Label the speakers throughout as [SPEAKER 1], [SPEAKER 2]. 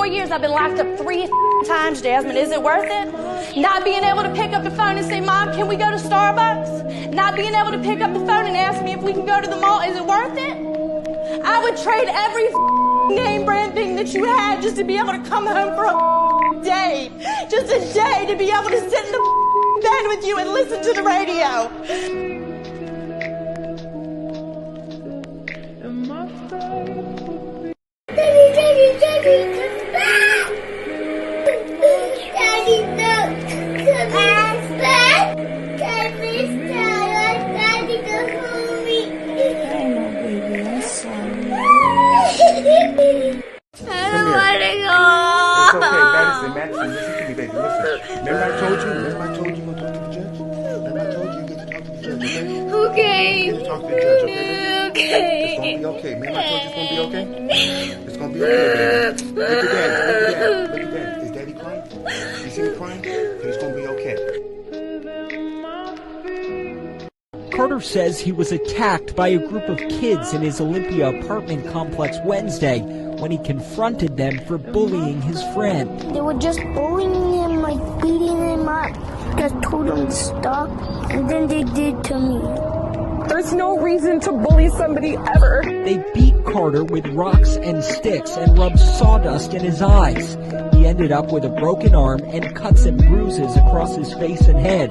[SPEAKER 1] 4 years, I've been locked up 3 times, Jasmine. Is it worth it? Not being able to pick up the phone and say, Mom, can we go to Starbucks? Not being able to pick up the phone and ask me if we can go to the mall. Is it worth it? I would trade every name brand thing that you had just to be able to come home for a day. Just a day to be able to sit in the bed with you and listen to the radio.
[SPEAKER 2] Daddy, come back! Daddy, don't come back! Daddy, Daddy, come home me.
[SPEAKER 3] I know, baby. I'm sorry.
[SPEAKER 2] I don't want to go.
[SPEAKER 4] It's okay, Madison, listen to me, baby. Listen. Remember I told you to talk to the judge? Remember I told you you get to talk to the judge, okay?
[SPEAKER 2] Okay.
[SPEAKER 4] You get to talk to the judge, okay?
[SPEAKER 2] Okay.
[SPEAKER 4] It's gonna be okay. Remember I told you it's gonna be okay? It's gonna be okay, baby. Look at Daddy. Look at Daddy. Is Daddy crying? You see me crying? It's gonna be okay.
[SPEAKER 5] Carter says he was attacked by a group of kids in his Olympia apartment complex Wednesday when he confronted them for bullying his friend.
[SPEAKER 3] They were just bullying him, like beating him up. I told him to stop, and then they did to me.
[SPEAKER 6] There's no reason to bully somebody ever.
[SPEAKER 5] They beat Carter with rocks and sticks and rubbed sawdust in his eyes. He ended up with a broken arm and cuts and bruises across his face and head.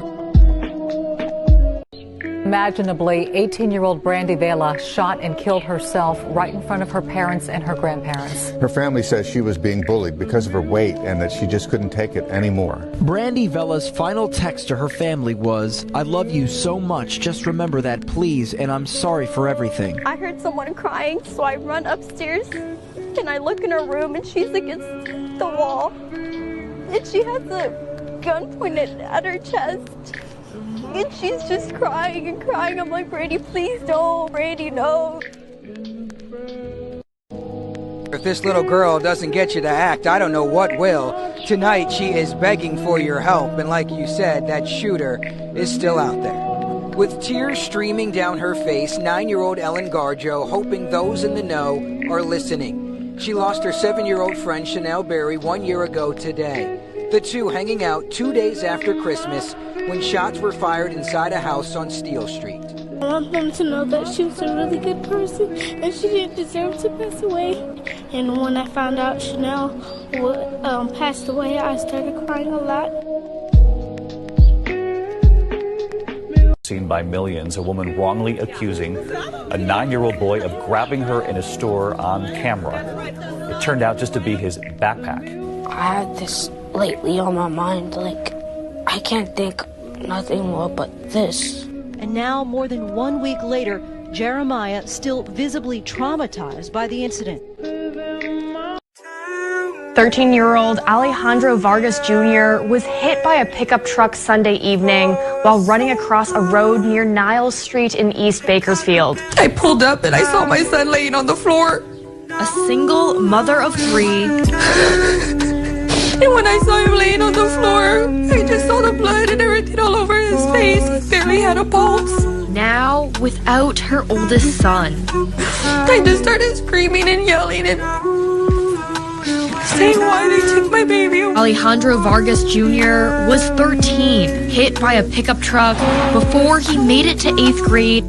[SPEAKER 7] Imaginably, 18-year-old Brandy Vela shot and killed herself right in front of her parents and her grandparents.
[SPEAKER 8] Her family says she was being bullied because of her weight and that she just couldn't take it anymore.
[SPEAKER 9] Brandy Vela's final text to her family was, "I love you so much, just remember that, please, and I'm sorry for everything."
[SPEAKER 10] I heard someone crying, so I run upstairs and I look in her room and she's against the wall. And she has a gun pointed at her chest. And she's just crying and crying. I'm like, Brandy, please don't. Brandy, no.
[SPEAKER 11] If this little girl doesn't get you to act, I don't know what will. Tonight, she is begging for your help. And like you said, that shooter is still out there. With tears streaming down her face, 9-year-old Ellen Garjo hoping those in the know are listening. She lost her 7-year-old friend Chanel Berry 1 year ago today. The two hanging out 2 days after Christmas when shots were fired inside a house on Steel Street.
[SPEAKER 3] I want them to know that she was a really good person and she didn't deserve to pass away. And when I found out Chanel passed away, I started crying a lot.
[SPEAKER 12] Seen by millions, a woman wrongly accusing a 9-year-old boy of grabbing her in a store on camera. It turned out just to be his backpack.
[SPEAKER 3] I had this lately on my mind, like, I can't think nothing more but this.
[SPEAKER 13] And now, more than 1 week later, Jeremiah still visibly traumatized by the incident.
[SPEAKER 14] 13-year-old Alejandro Vargas Jr. was hit by a pickup truck Sunday evening while running across a road near Niles Street in East Bakersfield.
[SPEAKER 15] I pulled up and I saw my son laying on the floor.
[SPEAKER 14] A single mother of 3.
[SPEAKER 15] And when I saw him laying on the floor, I just saw the blood and everything all over his face. He barely had a pulse.
[SPEAKER 14] Now without her oldest son.
[SPEAKER 15] I just started screaming and yelling and saying why they took my baby.
[SPEAKER 14] Alejandro Vargas Jr. was 13, hit by a pickup truck before he made it to 8th grade